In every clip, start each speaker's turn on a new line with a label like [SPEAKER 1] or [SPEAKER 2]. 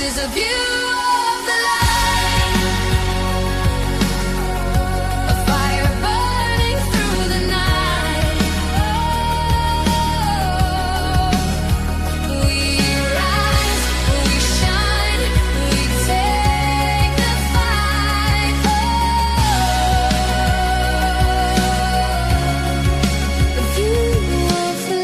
[SPEAKER 1] is a view of the light, a fire burning through the night. We rise, we shine, we take the fight. A view of the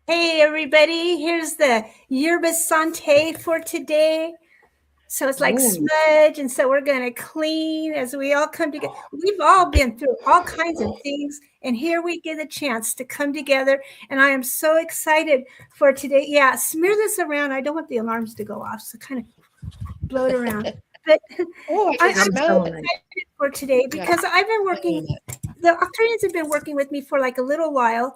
[SPEAKER 2] Hey everybody, here's the yerba Sante for today. So it's like smudge, and so we're going to clean as we all come together. We've all been through all kinds of things, and here we get a chance to come together, and I am so excited for today. Yeah, smear this around. I don't want the alarms to go off, so kind of blow it around. But I'm so excited for today because I've been working, the Arcturians have been working with me for like a little while,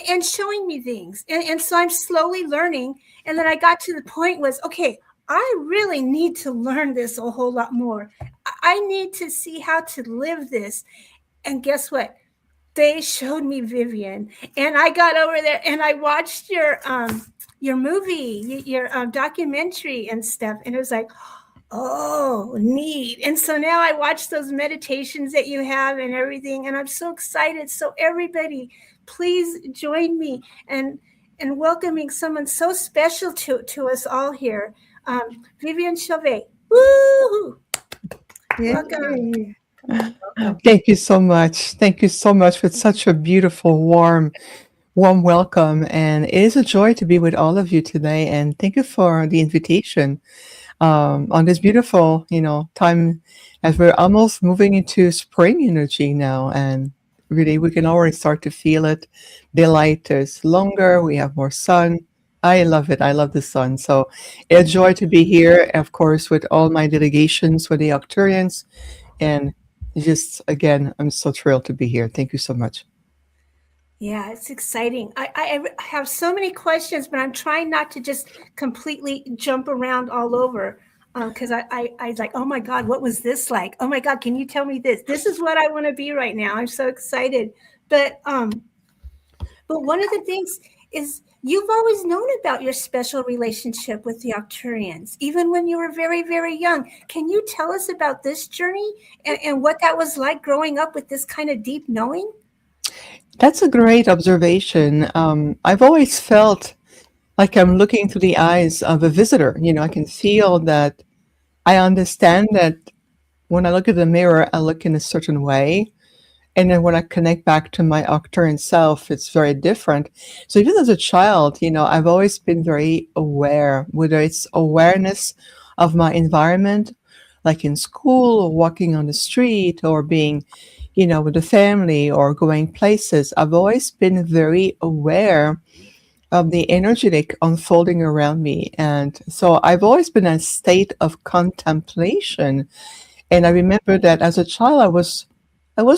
[SPEAKER 2] and showing me things. And so I'm slowly learning. And then I got to the point was, okay, I really need to learn this a whole lot more. I need to see how to live this. And guess what? They showed me Viviane. And I got over there and I watched your movie, your documentary and stuff. And it was like, oh, neat. And so now I watch those meditations that you have and everything. And I'm so excited. So everybody, please join me in welcoming someone so special to us all here. Viviane Chauvet. Woo! Welcome.
[SPEAKER 3] Thank you so much. Thank you so much for such a beautiful, warm welcome. And it is a joy to be with all of you today. And thank you for the invitation on this beautiful, time as we're almost moving into spring energy now. And really, we can already start to feel it. Daylight is longer. We have more sun. I love it. I love the sun. So it's a joy to be here, of course, with all my delegations with the Arcturians. And just, again, I'm so thrilled to be here. Thank you so much.
[SPEAKER 2] Yeah, it's exciting. I have so many questions, but I'm trying not to just completely jump around all over. Because I was like, oh my God, what was this like? Oh my God, can you tell me this? This is what I want to be right now. I'm so excited. But one of the things is you've always known about your special relationship with the Arcturians, even when you were very, very young. Can you tell us about this journey and what that was like growing up with this kind of deep knowing?
[SPEAKER 3] That's a great observation. I've always felt like I'm looking through the eyes of a visitor. I can feel that I understand that when I look at the mirror, I look in a certain way. And then when I connect back to my Arcturian self, it's very different. So even as a child, I've always been very aware, whether it's awareness of my environment, like in school or walking on the street or being, with the family or going places. I've always been very aware of the energetic unfolding around me. And so I've always been in a state of contemplation. And I remember that as a child, I was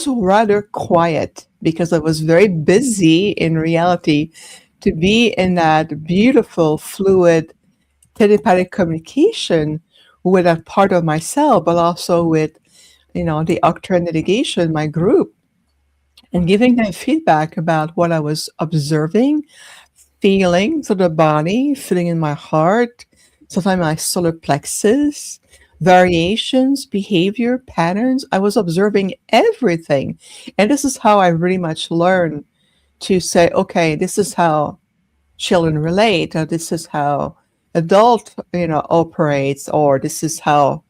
[SPEAKER 3] rather quiet because I was very busy in reality to be in that beautiful, fluid, telepathic communication with that part of myself, but also with, the Arcturian delegation, my group, and giving them feedback about what I was observing, feeling to the body, feeling in my heart, sometimes my solar plexus, variations, behavior, patterns. I was observing everything. And this is how I really much learned to say, okay, this is how children relate, or this is how adult, operates, or this is how,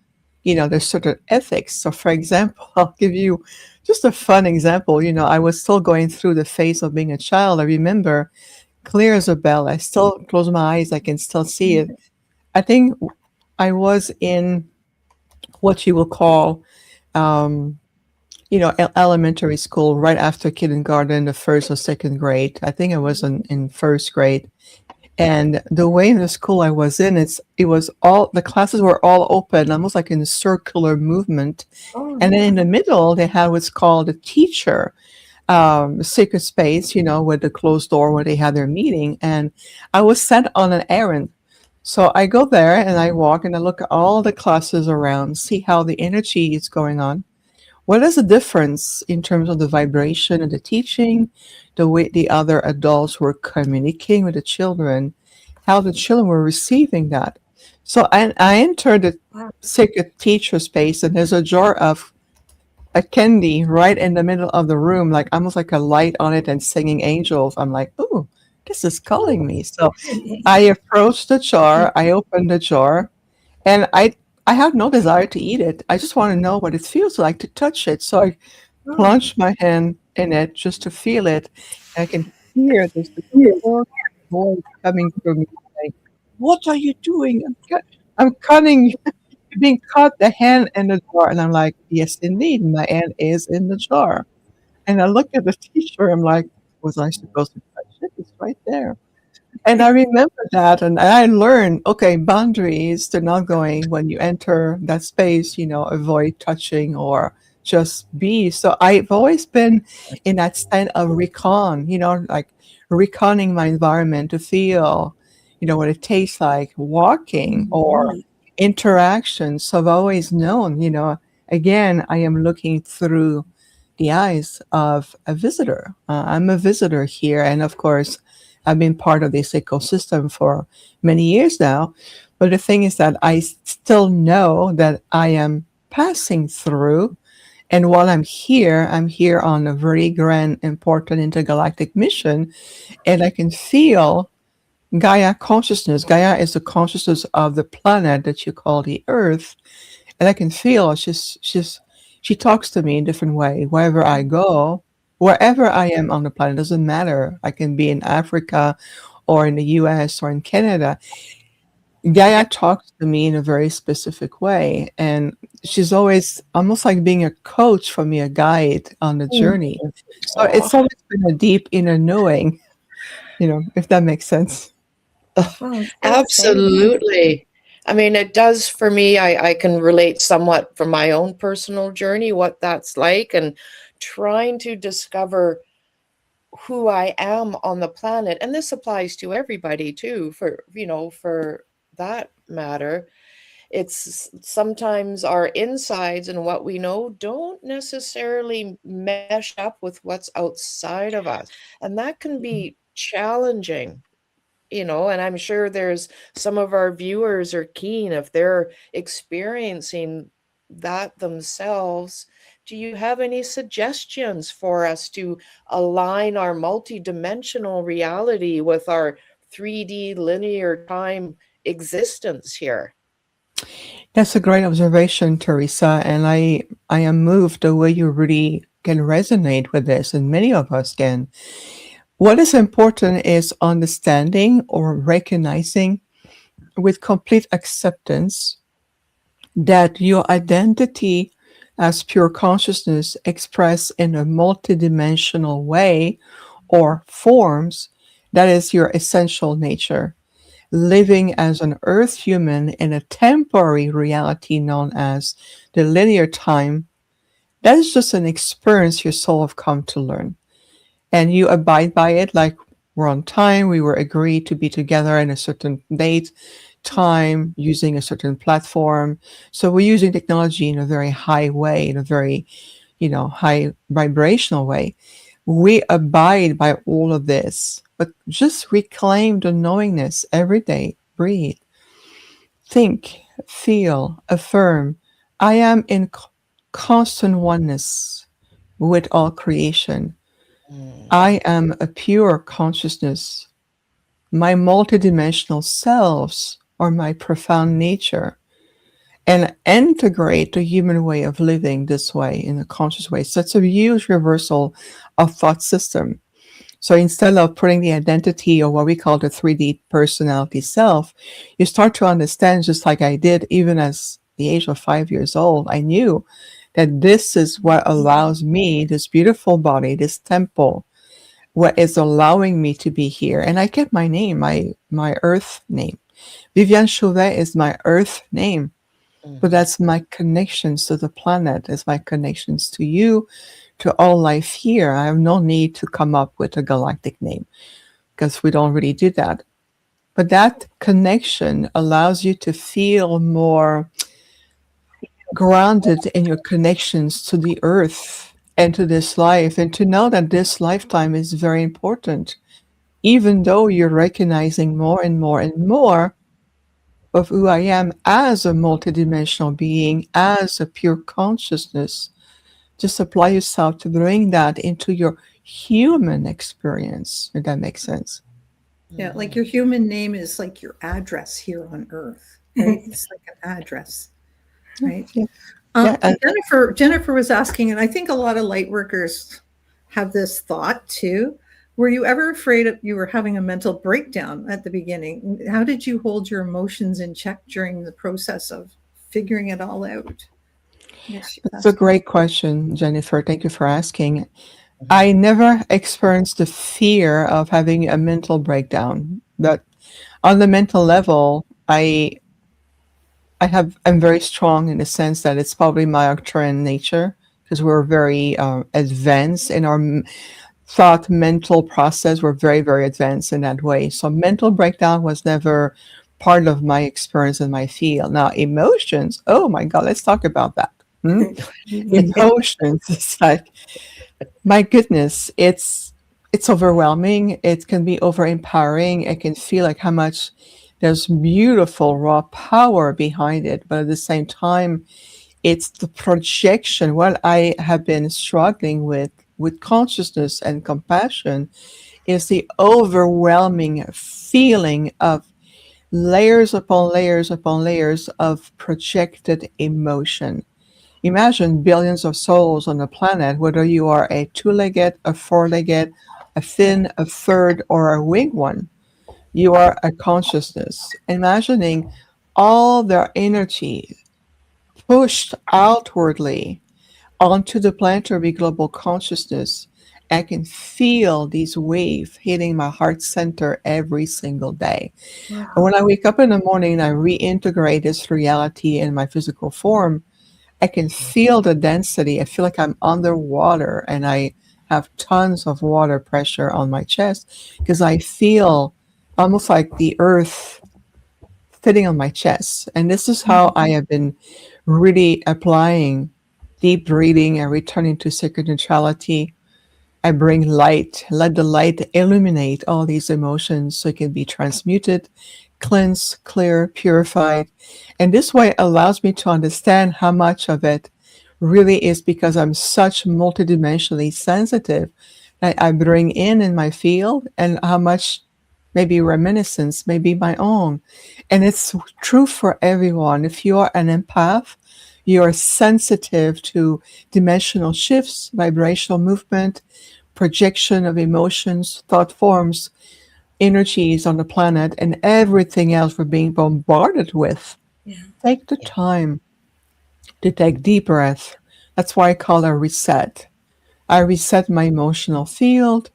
[SPEAKER 3] there's certain ethics. So for example, I'll give you just a fun example. I was still going through the phase of being a child. I remember clear as a bell. I still close my eyes. I can still see it. I think I was in what you will call, elementary school right after kindergarten, the first or second grade. I think I was in first grade. And the way in the school I was in, the classes were all open, almost like in a circular movement. Oh, and then in the middle, they had what's called a teacher sacred space, with the closed door where they had their meeting. And I was sent on an errand. So I go there and I walk and I look at all the classes around, see how the energy is going on, what is the difference in terms of the vibration of the teaching, the way the other adults were communicating with the children, how the children were receiving that? So I entered the
[SPEAKER 2] Wow.
[SPEAKER 3] sacred teacher space, and there's a jar of a candy right in the middle of the room, like almost like a light on it and singing angels. I'm like, ooh, this is calling me. So I approached the jar, I opened the jar, and I have no desire to eat it. I just want to know what it feels like to touch it. So I
[SPEAKER 2] Oh,
[SPEAKER 3] plunged my hand in it just to feel it. And I can hear this distorted voice coming through me saying, "What are you doing? I'm cutting, you're being cut the hand in the jar." And I'm like, "Yes, indeed, my hand is in the jar." And I look at the teacher, I'm like, "Was I supposed to touch it? It's right there." And I remember that, and I learned, okay, boundaries to not going when you enter that space, avoid touching or just be. So I've always been in that state of recon, like reconning my environment to feel, what it tastes like walking or interactions. So I've always known, again, I am looking through the eyes of a visitor. I'm a visitor here. And of course, I've been part of this ecosystem for many years now. But the thing is that I still know that I am passing through. And while I'm here on a very grand, important intergalactic mission. And I can feel Gaia consciousness. Gaia is the consciousness of the planet that you call the Earth. And I can feel she talks to me in different way wherever I go, wherever I am on the planet. Doesn't matter. I can be in Africa or in the US or in Canada. Gaia talks to me in a very specific way, and she's always almost like being a coach for me, a guide on the journey. So
[SPEAKER 4] Aw.
[SPEAKER 3] it's always been a deep inner knowing, if that makes sense.
[SPEAKER 2] oh, so exciting.
[SPEAKER 4] Absolutely. I mean, it does for me. I can relate somewhat from my own personal journey, what that's like, and trying to discover who I am on the planet. And this applies to everybody too, for that matter. It's sometimes our insides and what we know don't necessarily mesh up with what's outside of us. And that can be challenging, and I'm sure there's some of our viewers are keen if they're experiencing that themselves. Do you have any suggestions for us to align our multidimensional reality with our 3D linear time existence here?
[SPEAKER 3] That's a great observation, Teresa, and I am moved the way you really can resonate with this, and many of us can. What is important is understanding or recognizing with complete acceptance that your identity as pure consciousness expressed in a multidimensional way or forms, that is your essential nature. Living as an earth human in a temporary reality known as the linear time, that is just an experience your soul have come to learn. And you abide by it, like we're on time, we were agreed to be together in a certain date, time, using a certain platform. So we're using technology in a very high way, in a very, high vibrational way. We abide by all of this, but just reclaim the knowingness every day. Breathe, think, feel, affirm. I am in constant oneness with all creation.
[SPEAKER 4] Mm.
[SPEAKER 3] I am a pure consciousness. My multidimensional selves are my profound nature. And integrate the human way of living this way in a conscious way. So it's a huge reversal of thought system. So instead of putting the identity or what we call the 3D personality self, you start to understand, just like I did, even as the age of 5 years old, I knew that this is what allows me, this beautiful body, this temple, what is allowing me to be here. And I kept my name, my earth name. Viviane Chauvet is my earth name. But
[SPEAKER 4] Mhm.
[SPEAKER 3] that's my connections to the planet, it's my connections to you, to all life here. I have no need to come up with a galactic name because we don't really do that. But that connection allows you to feel more grounded in your connections to the earth and to this life, and to know that this lifetime is very important, even though you're recognizing more and more and more of who I am as a multidimensional being, as a pure consciousness. Just apply yourself to bring that into your human experience, if that makes sense.
[SPEAKER 5] Yeah, like your human name is like your address here on Earth, right? It's like an address, right?
[SPEAKER 3] Yeah. And
[SPEAKER 5] Jennifer was asking, and I think a lot of light workers have this thought too. Were you ever afraid of you were having a mental breakdown at the beginning? How did you hold your emotions in check during the process of figuring it all out? Yes,
[SPEAKER 3] that's a great question, Jennifer. Thank you for asking. I never experienced the fear of having a mental breakdown. That on the mental level, I'm very strong in the sense that it's probably my Arcturian nature, because we're very advanced in our thought mental process. We're very, very advanced in that way. So mental breakdown was never part of my experience in my field. Now, emotions, oh my God, let's talk about that. Emotions, it's like, my goodness, it's overwhelming. It can be over empowering. I can feel like how much there's beautiful raw power behind it, but at the same time, it's the projection. What I have been struggling with consciousness and compassion is the overwhelming feeling of layers upon layers upon layers of projected emotion. Imagine billions of souls on the planet, whether you are a two-legged, a four-legged, a fin, a third, or a winged one. You are a consciousness. Imagining all their energy pushed outwardly onto the planetary global consciousness. I can feel these waves hitting my heart center every single day. Wow. And when I wake up in the morning, I reintegrate this reality in my physical form. I can feel the density. I feel like I'm underwater, and I have tons of water pressure on my chest because I feel almost like the earth sitting on my chest. And this is how I have been really applying deep breathing and returning to sacred neutrality. I bring light, let the light illuminate all these emotions so it can be transmuted, cleansed, clear, purified. And this way allows me to understand how much of it really is because I'm such multidimensionally sensitive that I bring in my field, and how much maybe reminiscence may be my own. And it's true for everyone. If you are an empath, you are sensitive to dimensional shifts, vibrational movement, projection of emotions, thought forms, energies on the planet, and everything else we're being bombarded with. Yeah. Take the time to take deep breath. That's why I call it a reset. I reset my emotional field.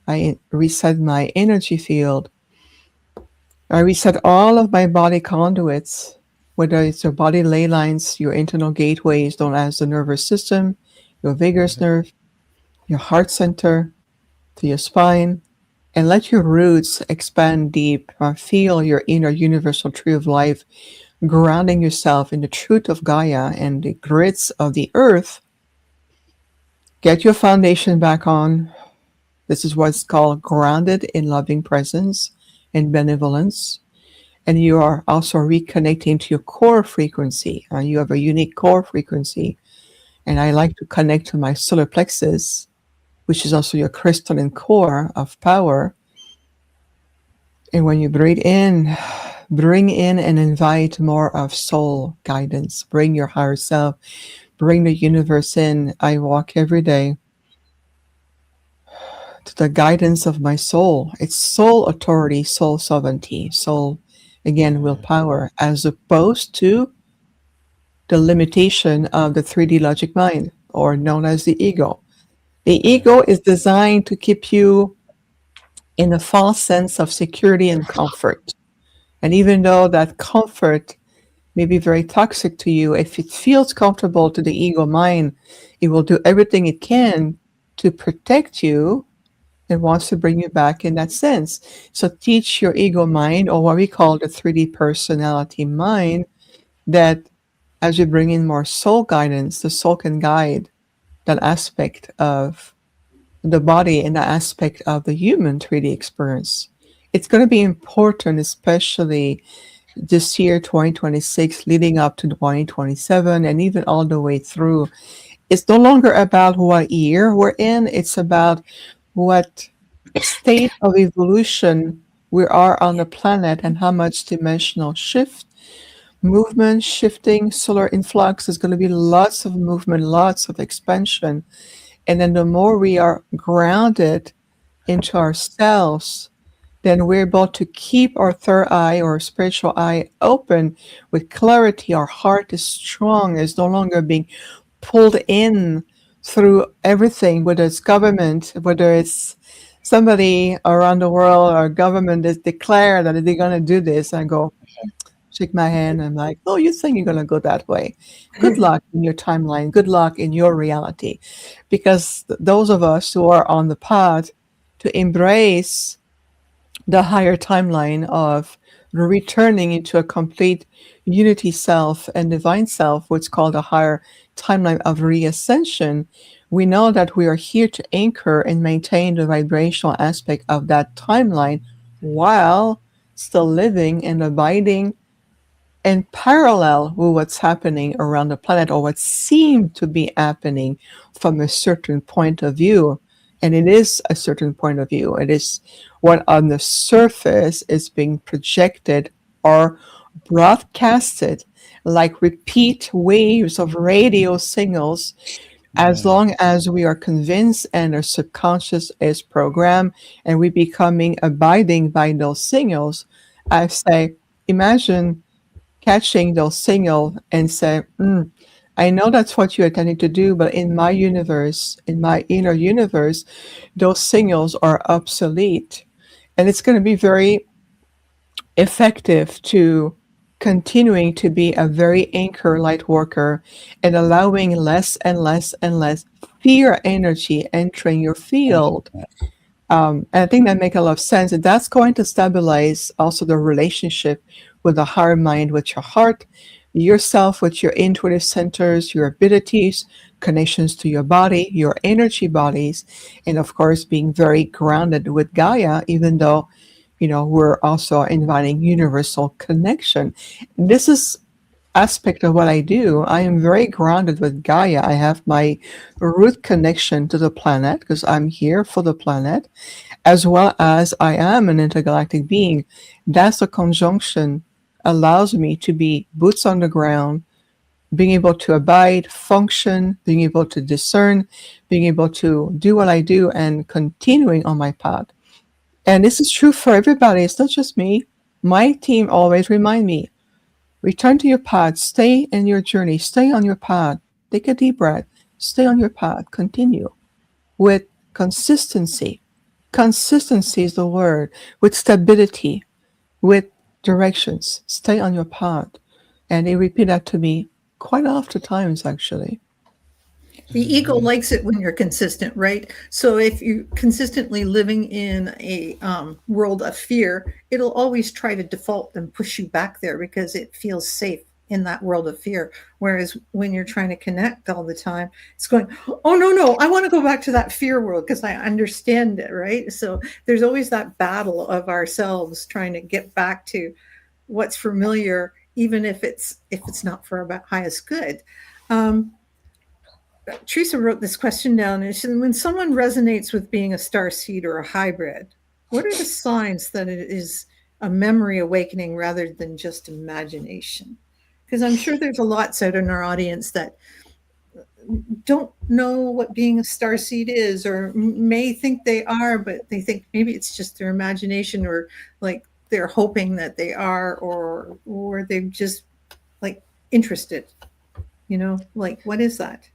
[SPEAKER 3] I reset my energy field. I reset all of my body conduits, whether it's your body ley lines, your internal gateways known as the nervous system, your vagus nerve, your heart center, to your spine, and let your roots expand deep. Feel your inner universal tree of life, grounding yourself in the truth of Gaia and the grids of the earth. Get your foundation back on. This is what's called grounded in loving presence and benevolence. And you are also reconnecting to your core frequency. You have a unique core frequency. And I like to connect to my solar plexus, which is also your crystalline core of power. And when you breathe in, bring in and invite more of soul guidance. Bring your higher self. Bring the universe in. I walk every day to the guidance of my soul. It's soul authority, soul sovereignty, soul, again, willpower, as opposed to the limitation of the 3D logic mind, or known as the ego. The ego is designed to keep you in a false sense of security and comfort. And even though that comfort may be very toxic to you, if it feels comfortable to the ego mind, it will do everything it can to protect you and wants to bring you back in that sense. So teach your ego mind, or what we call the 3D personality mind, that as you bring in more soul guidance, the soul can guide that aspect of the body and that aspect of the human 3D experience. It's going to be important, especially this year, 2026, leading up to 2027, and even all the way through. It's no longer about what year we're in, it's about what state of evolution we are on the planet and how much dimensional shift, movement, shifting, solar influx. There's going to be lots of movement, lots of expansion. And then the more we are grounded into ourselves, then we're able to keep our third eye or spiritual eye open with clarity. Our heart is strong, is no longer being pulled in through everything, whether it's government, whether it's somebody around the world or government is declare that they're going to do this. I go, shake my hand. I'm like, oh, you think you're going to go that way? Good luck in your timeline. Good luck in your reality. Because those of us who are on the path to embrace the higher timeline of returning into a complete unity self and divine self, what's called a higher timeline of reascension, we know that we are here to anchor and maintain the vibrational aspect of that timeline while still living and abiding in parallel with what's happening around the planet, or what seemed to be happening from a certain point of view. And it is a certain point of view. It is what on the surface is being projected or broadcasted like repeat waves of radio signals, as long as we are convinced and our subconscious is programmed and we becoming abiding by those signals. I say, imagine catching those signals and say, I know that's what you're intending to do, but in my universe, in my inner universe, those signals are obsolete. And it's going to be very effective to continuing to be a very anchor light worker and allowing less and less and less fear energy entering your field. And I think that makes a lot of sense. And that's going to stabilize also the relationship with the higher mind, with your heart, yourself, with your intuitive centers, your abilities, connections to your body, your energy bodies, and of course, being very grounded with Gaia, even though, we're also inviting universal connection. This is aspect of what I do. I am very grounded with Gaia. I have my root connection to the planet because I'm here for the planet, as well as I am an intergalactic being. That's a conjunction allows me to be boots on the ground, being able to abide, function, being able to discern, being able to do what I do, and continuing on my path. And this is true for everybody. It's not just me. My team always remind me, return to your path, stay in your journey, stay on your path, take a deep breath, stay on your path, continue with consistency. Consistency is the word, with stability, with directions, stay on your path. And they repeat that to me quite often times, actually.
[SPEAKER 5] The ego likes it when you're consistent, right? So if you're consistently living in a world of fear, it'll always try to default and push you back there because it feels safe in that world of fear. Whereas when you're trying to connect all the time, it's going, oh, no, I want to go back to that fear world because I understand it, right? So there's always that battle of ourselves trying to get back to what's familiar, even if it's not for our highest good. Teresa wrote this question down, and she said, when someone resonates with being a starseed or a hybrid, what are the signs that it is a memory awakening rather than just imagination? Because I'm sure there's a lot out in our audience that don't know what being a starseed is, or may think they are, but they think maybe it's just their imagination, or like they're hoping that they are, or they're just like interested, like what is that?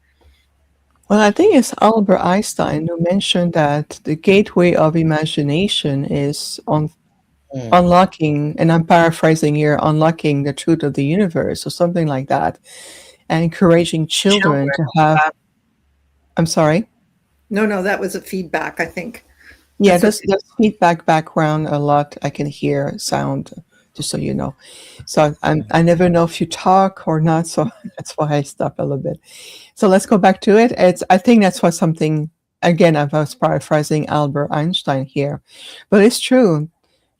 [SPEAKER 3] Well, I think it's Albert Einstein who mentioned that the gateway of imagination is on unlocking, and I'm paraphrasing here, unlocking the truth of the universe or something like that, and encouraging children to have. I'm sorry?
[SPEAKER 5] No, that was a feedback, I think.
[SPEAKER 3] Yeah, there's feedback background a lot. I can hear sound just so you know. So I never know if you talk or not, so that's why I stop a little bit. So let's go back to it. I think that's what something, again, I was paraphrasing Albert Einstein here, but it's true.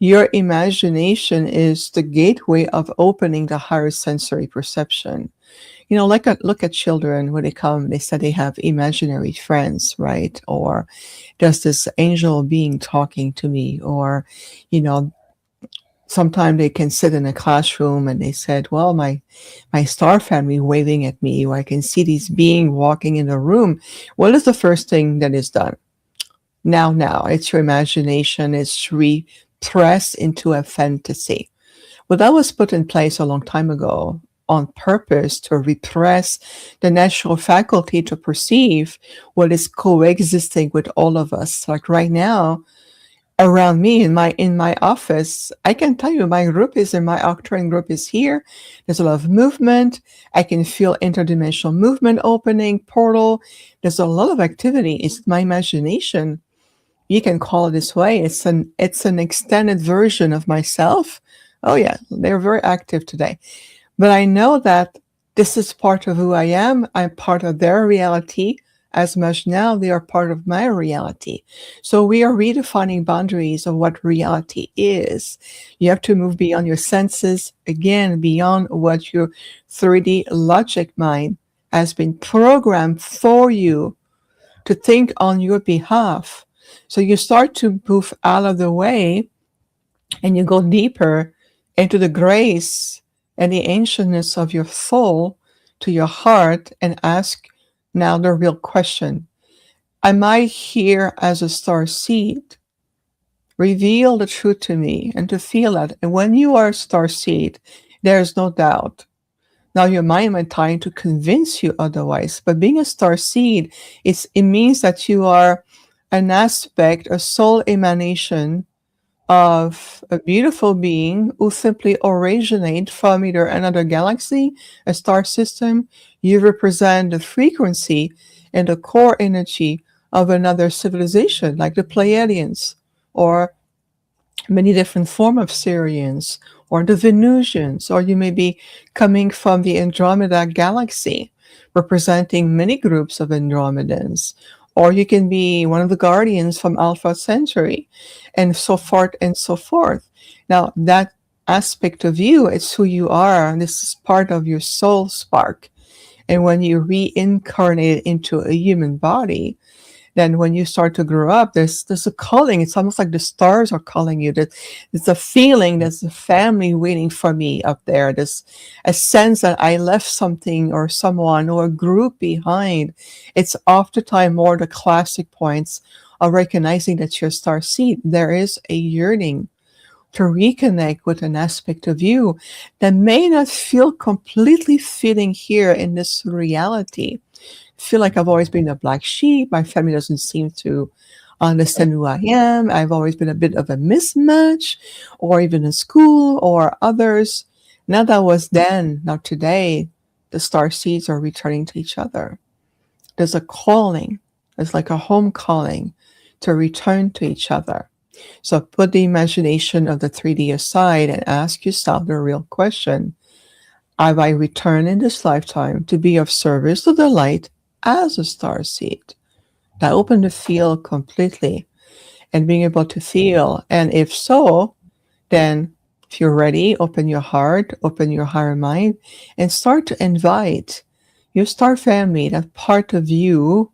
[SPEAKER 3] Your imagination is the gateway of opening the higher sensory perception. Look at children when they come, they say they have imaginary friends, right? Or there's this angel being talking to me, or, sometimes they can sit in a classroom and they said, well, my star family waving at me, or I can see these being walking in the room. What is the first thing that is done? Now, it's your imagination is repressed into a fantasy. Well, that was put in place a long time ago on purpose to repress the natural faculty to perceive what is coexisting with all of us. Like right now, around me in my office, I can tell you my Arcturian group is here. There's a lot of movement. I can feel interdimensional movement opening, portal. There's a lot of activity. It's my imagination. You can call it this way. It's an extended version of myself. Oh yeah, they're very active today. But I know that this is part of who I am. I'm part of their reality as much now they are part of my reality. So we are redefining boundaries of what reality is. You have to move beyond your senses, again, beyond what your 3D logic mind has been programmed for you to think on your behalf. So you start to move out of the way and you go deeper into the grace and the ancientness of your soul to your heart and ask now the real question. Am I here as a star seed? Reveal the truth to me and to feel that. And when you are a star seed, there is no doubt. Now your mind might try to convince you otherwise, but being a star seed, it means that you are an aspect, a soul emanation of a beautiful being who simply originate from either another galaxy, a star system. You represent the frequency and the core energy of another civilization, like the Pleiadians, or many different forms of Syrians, or the Venusians, or you may be coming from the Andromeda galaxy, representing many groups of Andromedans, or you can be one of the guardians from Alpha Centauri, and so forth and so forth. Now, that aspect of you, it's who you are. This is part of your soul spark. And when you reincarnate into a human body, then when you start to grow up, there's a calling. It's almost like the stars are calling you. There's a feeling, there's a family waiting for me up there. There's a sense that I left something or someone or a group behind. It's oftentimes more the classic points of recognizing that you're a star seed. There is a yearning to reconnect with an aspect of you that may not feel completely fitting here in this reality. Feel like I've always been a black sheep. My family doesn't seem to understand who I am. I've always been a bit of a mismatch, or even in school or others. Now that was then. Now today, the star seeds are returning to each other. There's a calling. It's like a home calling to return to each other. So put the imagination of the 3D aside and ask yourself the real question. Have I returned in this lifetime to be of service to the light as a star seed? That opened the field completely and being able to feel. And if so, then if you're ready, open your heart, open your higher mind, and start to invite your star family, that part of you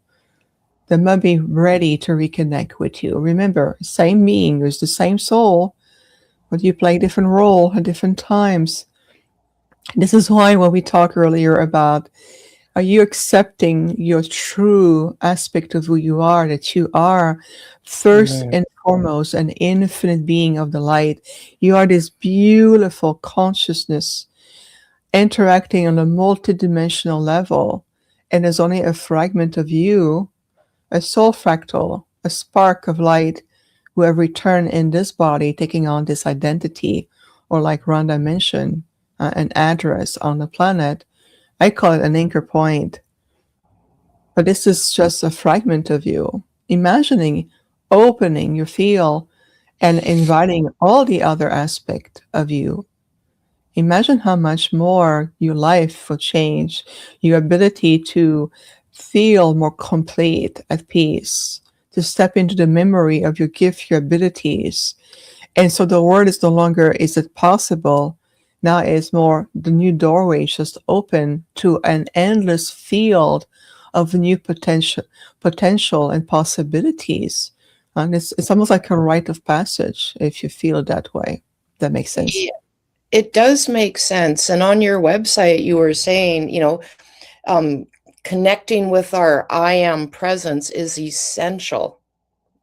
[SPEAKER 3] that might be ready to reconnect with you. Remember, same being, there's the same soul, but you play different role at different times. This is why when we talked earlier about, are you accepting your true aspect of who you are, that you are first and foremost an infinite being of the light. You are this beautiful consciousness interacting on a multidimensional level, and there's only a fragment of you, a soul fractal, a spark of light who have returned in this body, taking on this identity, or like Rhonda mentioned, an address on the planet. I call it an anchor point. But this is just a fragment of you. Imagining opening your field and inviting all the other aspect of you Imagine how much more your life will change, your ability to feel more complete, at peace, to step into the memory of your gift, your abilities. And so the word is no longer, is it possible? Now it's more, the new doorway is just open to an endless field of new potential and possibilities. And it's almost like a rite of passage if you feel it that way. That makes sense.
[SPEAKER 4] Yeah, it does make sense. And on your website, you were saying, connecting with our I am presence is essential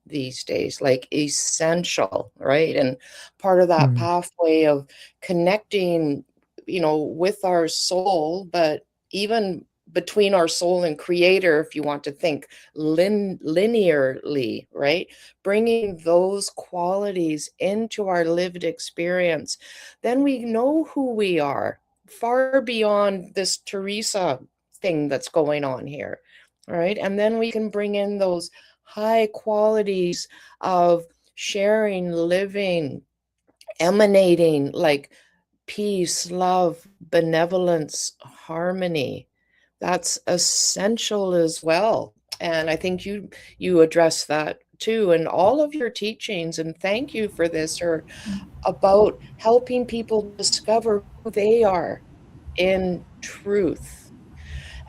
[SPEAKER 4] these days, like essential, right? And part of that pathway of connecting, with our soul, but even between our soul and creator, if you want to think linearly, right? Bringing those qualities into our lived experience, then we know who we are far beyond this Teresa thing that's going on here, right? And then we can bring in those high qualities of sharing, living, emanating, like peace, love, benevolence, harmony. That's essential as well. And I think you address that too. And all of your teachings, and thank you for this, are about helping people discover who they are in truth.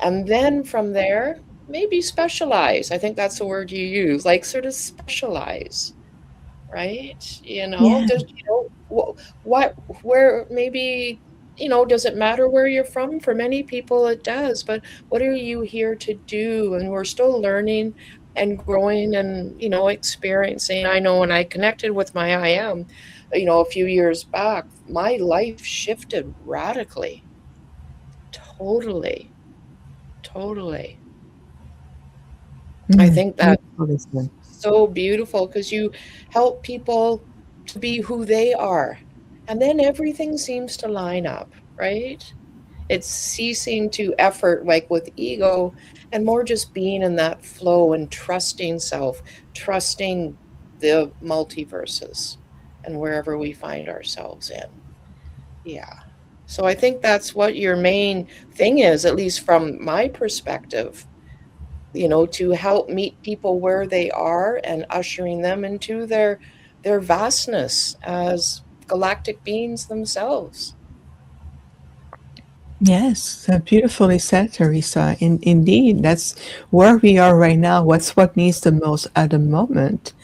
[SPEAKER 4] And then from there, maybe specialize. I think that's the word you use, like sort of specialize, right? Does, where maybe, does it matter where you're from? For many people it does, but what are you here to do? And we're still learning and growing and, experiencing. I know when I connected with my I am, a few years back, my life shifted radically. Totally. I think that's so beautiful because you help people to be who they are. And then everything seems to line up, right? It's ceasing to effort like with ego and more just being in that flow and trusting self, trusting the multiverses and wherever we find ourselves in. Yeah. So I think that's what your main thing is, at least from my perspective, to help meet people where they are and ushering them into their vastness as galactic beings themselves.
[SPEAKER 3] Yes, beautifully said, Teresa. Indeed, that's where we are right now. What needs the most at the moment.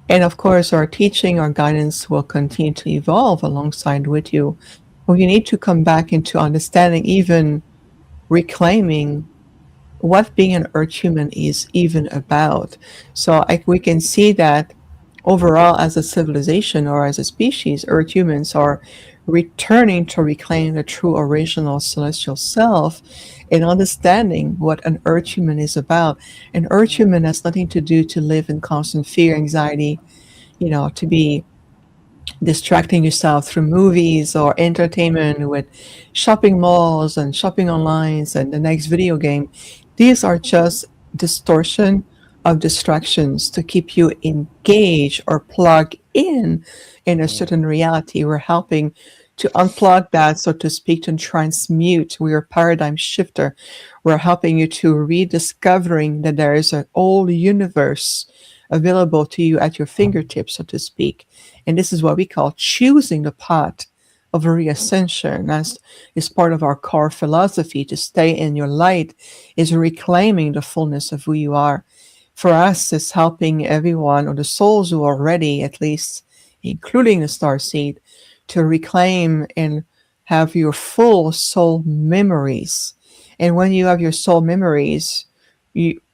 [SPEAKER 3] And of course, our teaching, our guidance will continue to evolve alongside with you. Well, you need to come back into understanding, even reclaiming what being an earth human is even about. So we can see that overall, as a civilization or as a species, earth humans are returning to reclaim the true original celestial self and understanding what an earth human is about. An earth human has nothing to do to live in constant fear, anxiety, to be distracting yourself through movies or entertainment with shopping malls and shopping online and the next video game. These are just distortion of distractions to keep you engaged or plug in a certain reality. We're helping to unplug that, so to speak, to transmute. We're a paradigm shifter. We're helping you to rediscovering that there is an old universe available to you at your fingertips, so to speak. And this is what we call choosing the path of reascension. As is part of our core philosophy, to stay in your light is reclaiming the fullness of who you are. For us, it's helping everyone, or the souls who are ready, at least, including the starseed, to reclaim and have your full soul memories. And when you have your soul memories,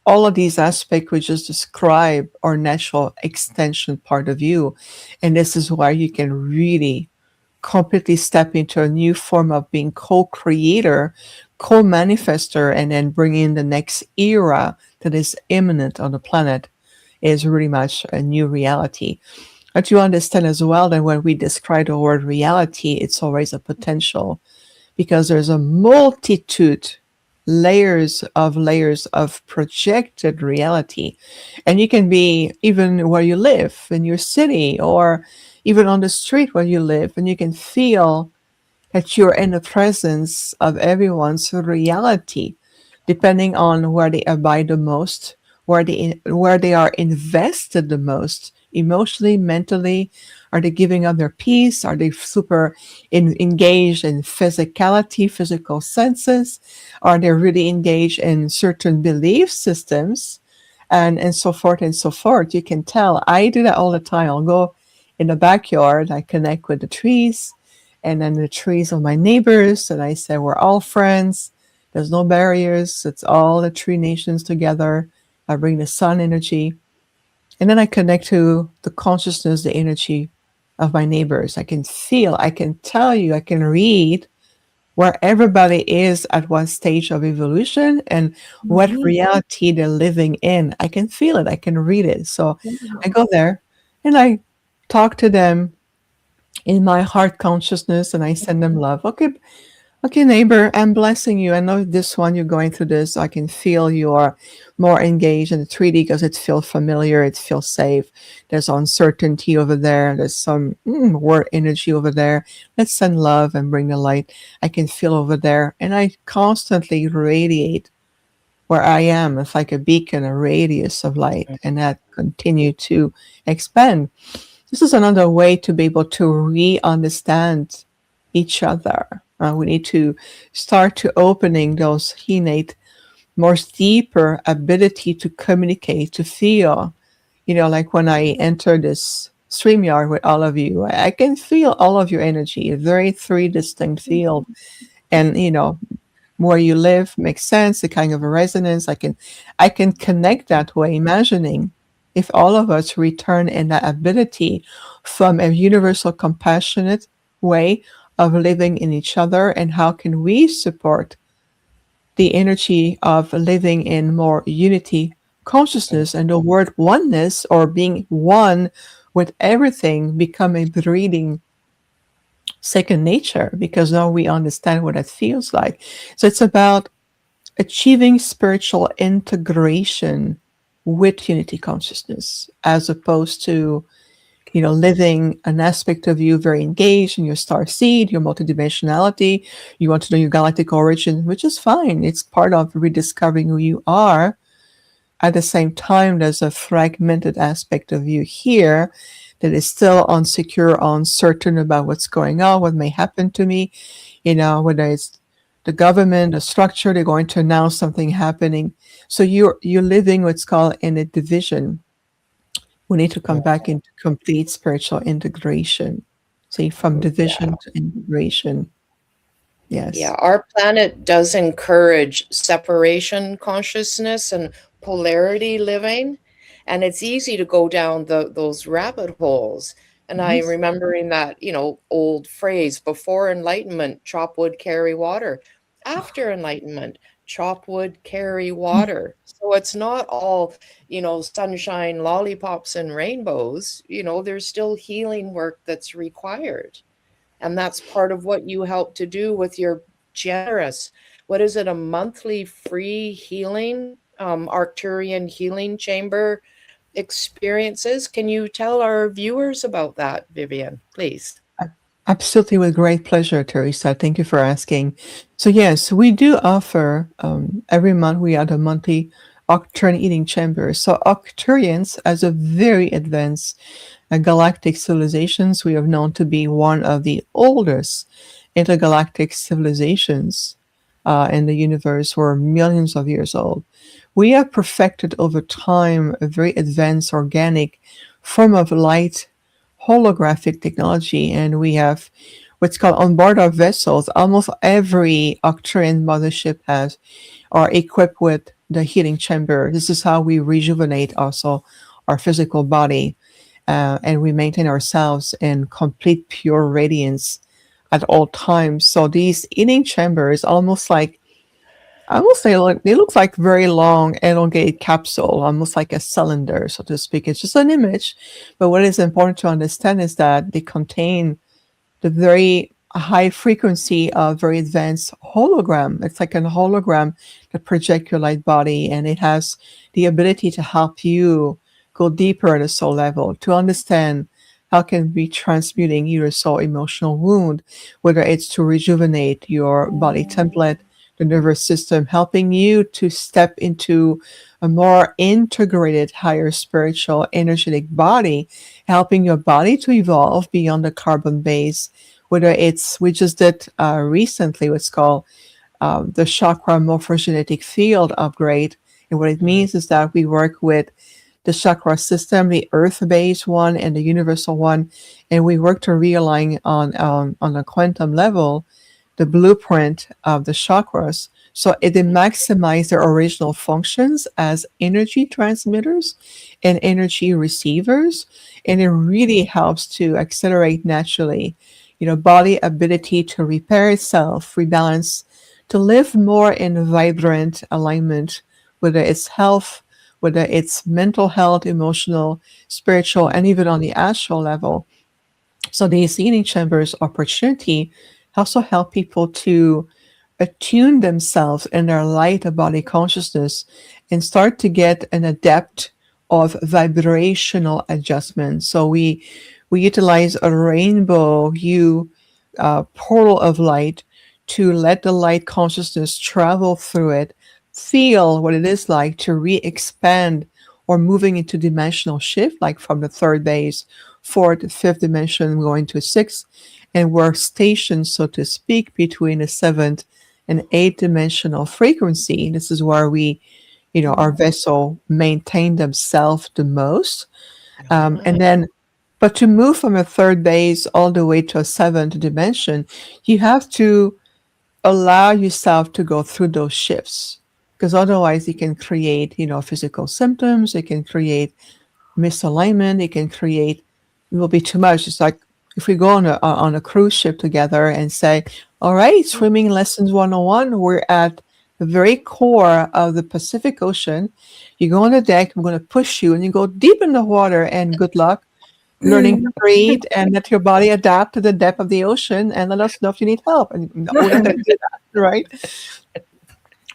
[SPEAKER 3] all of these aspects we just describe are natural extension part of you. And this is why you can really completely step into a new form of being co-creator, co-manifester, and then bring in the next era that is imminent on the planet, is really much a new reality. But you understand as well that when we describe the word reality, it's always a potential, because there's a multitude layers of projected reality. And you can be even where you live, in your city, or even on the street where you live, and you can feel that you're in the presence of everyone's reality, depending on where they abide the most, where they are invested the most, emotionally, mentally. Are they giving up their peace? Are they super engaged in physicality, physical senses? Are they really engaged in certain belief systems? And so forth and so forth. You can tell. I do that all the time. I'll go in the backyard, I connect with the trees, and then the trees of my neighbors, and I say we're all friends. There's no barriers. It's all the tree nations together. I bring the sun energy, and then I connect to the consciousness, the energy of my neighbors. I can feel, I can tell you, I can read where everybody is at what stage of evolution and what reality they're living in. I can feel it, I can read it. So I go there and I talk to them in my heart consciousness and I send them love. Okay, okay, neighbor, I'm blessing you. I know this one you're going through this. I can feel you're more engaged in the 3D because it feels familiar, it feels safe. There's uncertainty over there. There's some word energy over there. Let's send love and bring the light. I can feel over there. And I constantly radiate where I am. It's like a beacon, a radius of light, and that continue to expand. This is another way to be able to re-understand each other. We need to start to opening those innate, more deeper ability to communicate, to feel. Like when I enter this StreamYard with all of you, I can feel all of your energy, a very three distinct field. And where you live makes sense, the kind of a resonance. I can connect that way, imagining if all of us return in that ability from a universal compassionate way of living in each other, and how can we support the energy of living in more unity consciousness, and the word oneness or being one with everything become a breathing second nature, because now we understand what it feels like. So it's about achieving spiritual integration with unity consciousness, as opposed to living an aspect of you very engaged in your star seed, your multidimensionality. You want to know your galactic origin, which is fine. It's part of rediscovering who you are. At the same time, there's a fragmented aspect of you here that is still insecure, uncertain about what's going on, what may happen to me. Whether it's the government, the structure, they're going to announce something happening. So you're living what's called in a division. We need to come back into complete spiritual integration. See, from division to integration. Yes.
[SPEAKER 4] Yeah, our planet does encourage separation consciousness and polarity living, and it's easy to go down those rabbit holes. And I remembering that, old phrase, before enlightenment, chop wood, carry water. After enlightenment, chop wood, carry water. So it's not all, sunshine, lollipops, and rainbows. There's still healing work that's required. And that's part of what you help to do with your generous, what is it, a monthly free healing, Arcturian healing chamber experiences. Can you tell our viewers about that, Viviane, please?
[SPEAKER 3] Absolutely, with great pleasure, Teresa. Thank you for asking. So yes, we do offer every month. We have a monthly Arcturian healing chamber. So Arcturians, as a very advanced galactic civilizations, we are known to be one of the oldest intergalactic civilizations in the universe. We're millions of years old. We have perfected over time a very advanced organic form of light holographic technology, and we have what's called on board our vessels. Almost every Arcturian mothership has are equipped with the healing chamber. This is how we rejuvenate also our physical body, and we maintain ourselves in complete pure radiance at all times. So these healing chambers almost like, I will say, they look like very long, elongated capsule, almost like a cylinder, so to speak. It's just an image, but what is important to understand is that they contain the very high frequency of very advanced hologram. It's like a hologram that projects your light body, and it has the ability to help you go deeper at a soul level, to understand how can be transmuting your soul emotional wound, whether it's to rejuvenate your body template, the nervous system, helping you to step into a more integrated, higher spiritual, energetic body, helping your body to evolve beyond the carbon base. Whether it's, we just did recently what's called the chakra morphogenetic field upgrade. And what it means is that we work with the chakra system, the earth-based one and the universal one, and we work to realign on a quantum level the blueprint of the chakras, so it maximize their original functions as energy transmitters and energy receivers, and it really helps to accelerate naturally, body ability to repair itself, rebalance, to live more in vibrant alignment, whether it's health, whether it's mental health, emotional, spiritual, and even on the astral level. So these healing chambers opportunity also help people to attune themselves in their light of body consciousness and start to get an adept of vibrational adjustment. So we utilize a rainbow hue portal of light to let the light consciousness travel through it, feel what it is like to re-expand or moving into dimensional shift, like from the third base, fourth, fifth dimension, going to sixth, and we're stationed, so to speak, between the seventh and eighth dimensional frequency. This is where we, our vessel maintain themselves the most. And then, but to move from a third base all the way to a seventh dimension, you have to allow yourself to go through those shifts, because otherwise it can create, physical symptoms. It can create misalignment. It can create, it will be too much. It's like if we go on a cruise ship together and say, all right, swimming lessons 101, we're at the very core of the Pacific Ocean. You go on the deck, I'm going to push you, and you go deep in the water, and good luck learning to breathe and let your body adapt to the depth of the ocean, and let us know if you need help. And we're not going to do that, right?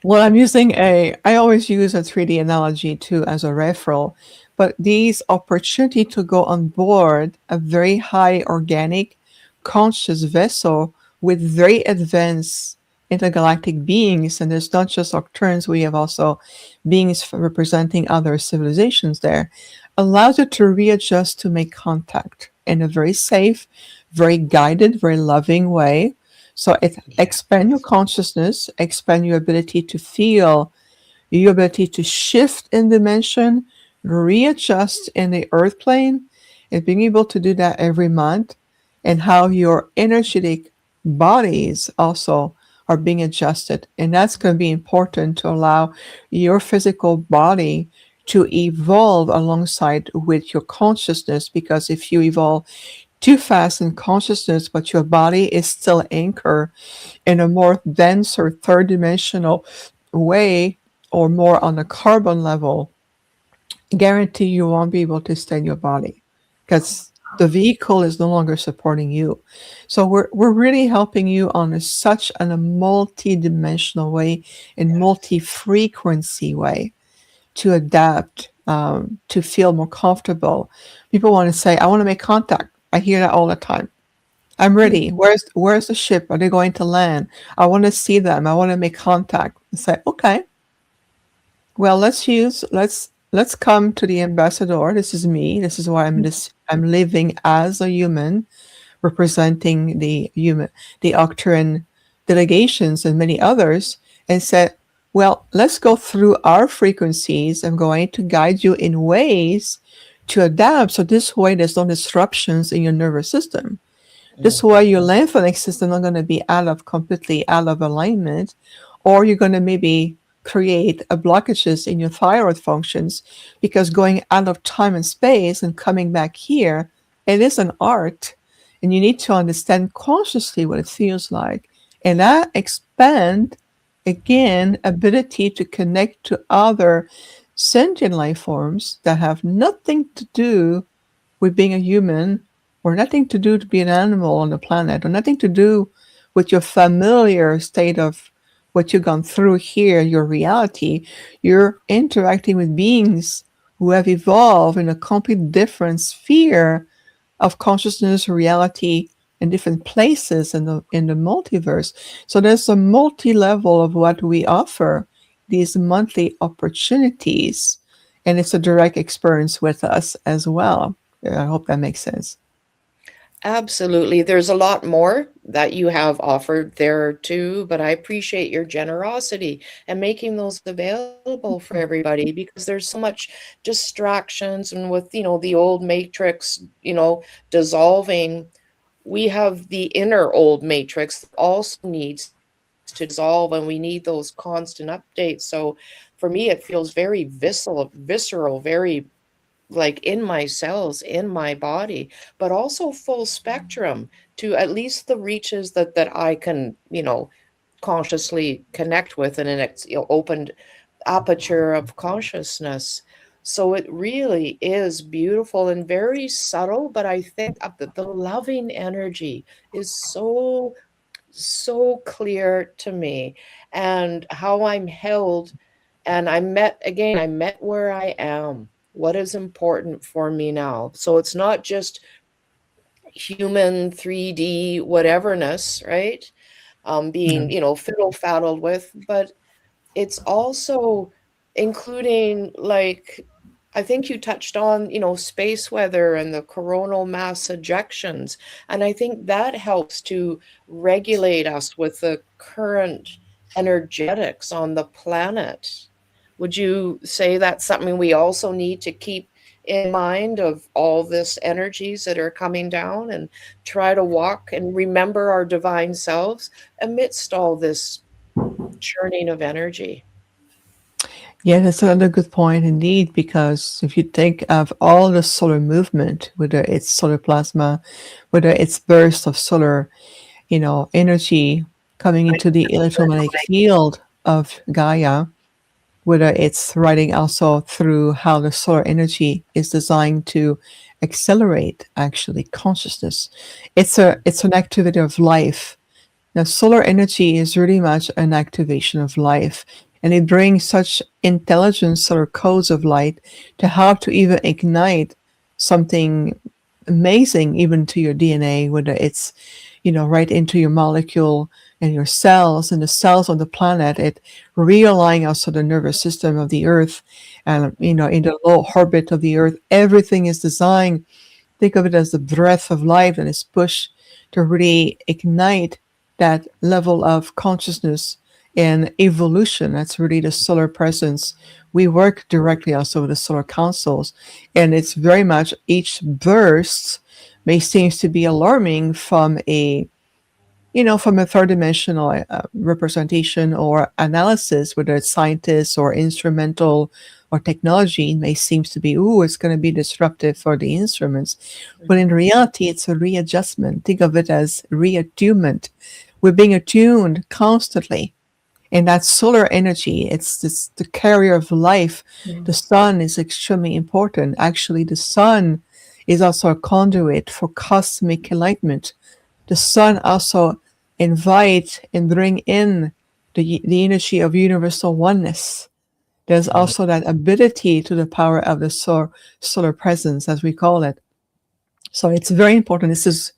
[SPEAKER 3] Well, I always use a 3D analogy too as a referral, but these opportunity to go on board a very high organic conscious vessel with very advanced intergalactic beings, and there's not just Arcturians, we have also beings representing other civilizations there, allows you to readjust to make contact in a very safe, very guided, very loving way. So it expand your consciousness, expand your ability to feel, your ability to shift in dimension, readjust in the earth plane, and being able to do that every month, and how your energetic bodies also are being adjusted. And that's going to be important to allow your physical body to evolve alongside with your consciousness, because if you evolve too fast in consciousness, but your body is still anchored in a more denser third dimensional way, or more on a carbon level, guarantee you won't be able to stay in your body, because the vehicle is no longer supporting you. So we're really helping you on such a multi-dimensional way, in multi-frequency way, to adapt, to feel more comfortable. People want to say, I want to make contact. I hear that all the time. I'm ready. Where's the ship? Are they going to land? I want to see them. I want to make contact. I say, okay. Well, let's come to the ambassador. This is me. This is why I'm living as a human, representing the Arcturian delegations and many others, and said, well, let's go through our frequencies. I'm going to guide you in ways to adapt. So this way there's no disruptions in your nervous system. This way your lymphatic system not going to be completely out of alignment, or you're going to maybe create blockages in your thyroid functions, because going out of time and space and coming back here, it is an art, and you need to understand consciously what it feels like. And that expand, again, ability to connect to other sentient life forms that have nothing to do with being a human, or nothing to do to be an animal on the planet, or nothing to do with your familiar state of what you've gone through here, your reality. You're interacting with beings who have evolved in a completely different sphere of consciousness, reality in different places in the multiverse. So there's a multi-level of what we offer, these monthly opportunities, and it's a direct experience with us as well. I hope that makes sense.
[SPEAKER 4] Absolutely. There's a lot more that you have offered there too, but I appreciate your generosity and making those available for everybody, because there's so much distractions, and with, the old matrix, dissolving, we have the inner old matrix that also needs to dissolve, and we need those constant updates. So for me, it feels very visceral, very like in my cells, in my body, but also full spectrum to at least the reaches that I can, consciously connect with in an opened aperture of consciousness. So it really is beautiful and very subtle, but I think the loving energy is so clear to me, and how I'm held. And I met where I am, what is important for me now. So it's not just human 3D whateverness, right? Being, fiddle faddled with, but it's also including, like, I think you touched on, space weather and the coronal mass ejections. And I think that helps to regulate us with the current energetics on the planet. Would you say that's something we also need to keep in mind, of all this energies that are coming down, and try to walk and remember our divine selves amidst all this churning of energy?
[SPEAKER 3] Yeah, that's another good point indeed, because if you think of all the solar movement, whether it's solar plasma, whether it's bursts of solar, energy coming into the electromagnetic field of Gaia, whether it's writing also through how the solar energy is designed to accelerate actually consciousness. It's an activity of life. Now, solar energy is really much an activation of life, and it brings such intelligence or codes of light to help to even ignite something amazing, even to your DNA, whether it's, right into your molecule and your cells and the cells on the planet. It realigning also the nervous system of the Earth, and, in the low orbit of the Earth, everything is designed. Think of it as the breath of life that is pushed to really ignite that level of consciousness and evolution. That's really the solar presence. We work directly also with the solar councils, and it's very much each burst may seems to be alarming from a third dimensional representation or analysis, whether it's scientists or instrumental or technology, may seems to be, it's going to be disruptive for the instruments. But in reality, it's a readjustment. Think of it as reattunement. We're being attuned constantly. And that solar energy, it's the carrier of life. The sun is extremely important. Actually, the sun is also a conduit for cosmic enlightenment. The sun also invite and bring in the energy of universal oneness. There's also that ability to the power of the solar presence, as we call it. So it's very important. This is,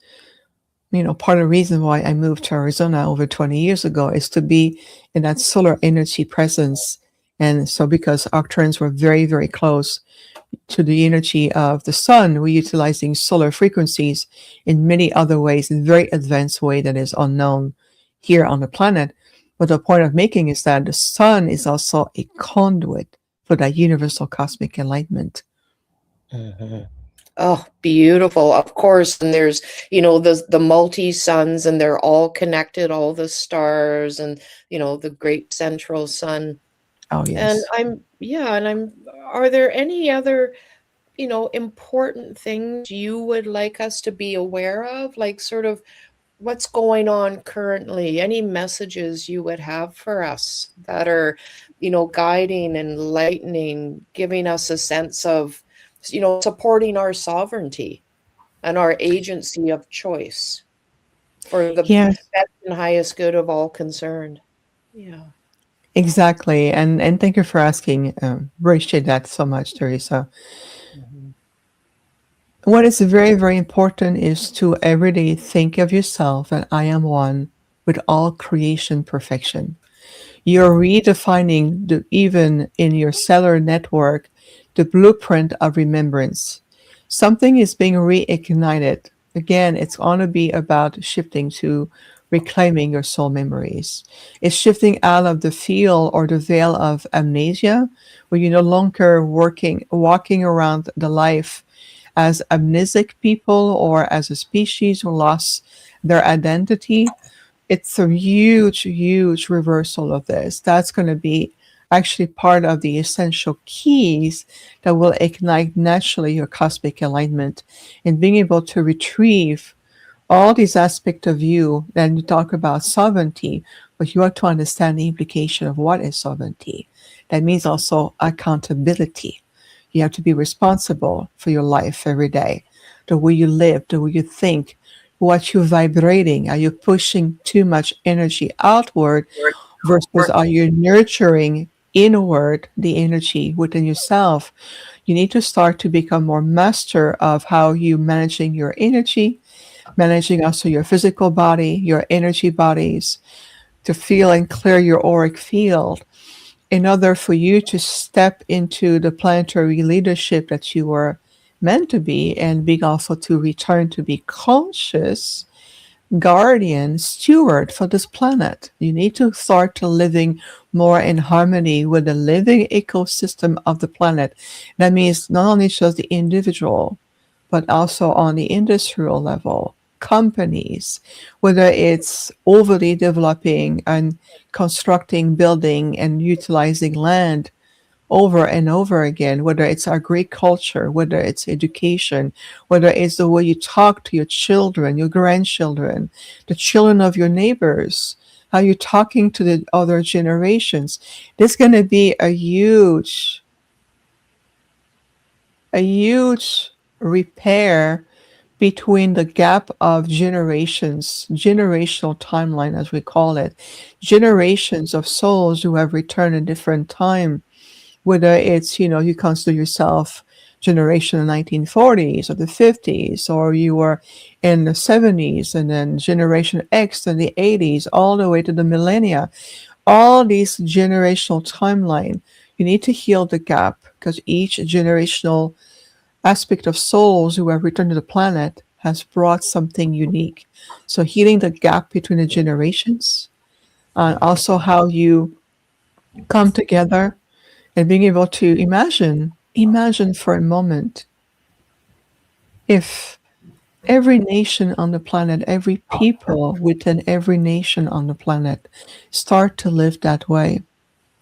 [SPEAKER 3] part of the reason why I moved to Arizona over 20 years ago, is to be in that solar energy presence. And so because Arcturians were very, very close to the energy of the sun, we're utilizing solar frequencies in many other ways, in very advanced way that is unknown here on the planet. But the point of making is that the sun is also a conduit for that universal cosmic enlightenment.
[SPEAKER 4] Mhm. Oh, beautiful. Of course. And there's, the multi-suns, and they're all connected, all the stars, and, the great central sun.
[SPEAKER 3] Oh,
[SPEAKER 4] And
[SPEAKER 3] yes.
[SPEAKER 4] are there any other, important things you would like us to be aware of? Like, sort of what's going on currently? Any messages you would have for us that are, guiding, enlightening, giving us a sense of, supporting our sovereignty and our agency of choice for the
[SPEAKER 3] Yes,
[SPEAKER 4] best and highest good of all concerned? Yeah.
[SPEAKER 3] exactly. And thank you for asking. Appreciate that so much, Teresa.
[SPEAKER 4] Mhm.
[SPEAKER 3] What is very, very important is to every day think of yourself that I am one with all creation perfection. You're redefining even in your cellular network the blueprint of remembrance. Something is being reignited. Again, it's going to be about shifting to reclaiming your soul memories. It's shifting out of the field or the veil of amnesia, where you're no longer walking around the life as amnesic people or as a species who lost their identity. It's a huge, huge reversal of this. That's going to be actually part of the essential keys that will ignite naturally your cosmic alignment and being able to retrieve all these aspects of you. Then you talk about sovereignty, but you have to understand the implication of what is sovereignty. That means also accountability. You have to be responsible for your life every day, the way you live, the way you think, what you're vibrating. Are you pushing too much energy outward versus are you nurturing inward the energy within yourself? You need to start to become more master of how you managing your energy, managing also your physical body, your energy bodies, to feel and clear your auric field in order for you to step into the planetary leadership that you were meant to be, and being also to return to be conscious guardian steward for this planet. You need to start to living more in harmony with the living ecosystem of the planet. That means not only just the individual, but also on the industrial level, companies, whether it's overly developing and constructing, building, and utilizing land over and over again, whether it's agriculture, whether it's education, whether it's the way you talk to your children, your grandchildren, the children of your neighbors, how you're talking to the other generations. There's going to be a huge repair between the gap of generations, generational timeline, as we call it, generations of souls who have returned in different time, whether it's, you consider yourself generation of 1940s or the 50s, or you were in the 70s, and then generation X in the 80s, all the way to the millennia, all these generational timeline, you need to heal the gap because each generational aspect of souls who have returned to the planet has brought something unique. So healing the gap between the generations, and also how you come together and being able to imagine for a moment if every nation on the planet, every people within every nation on the planet start to live that way.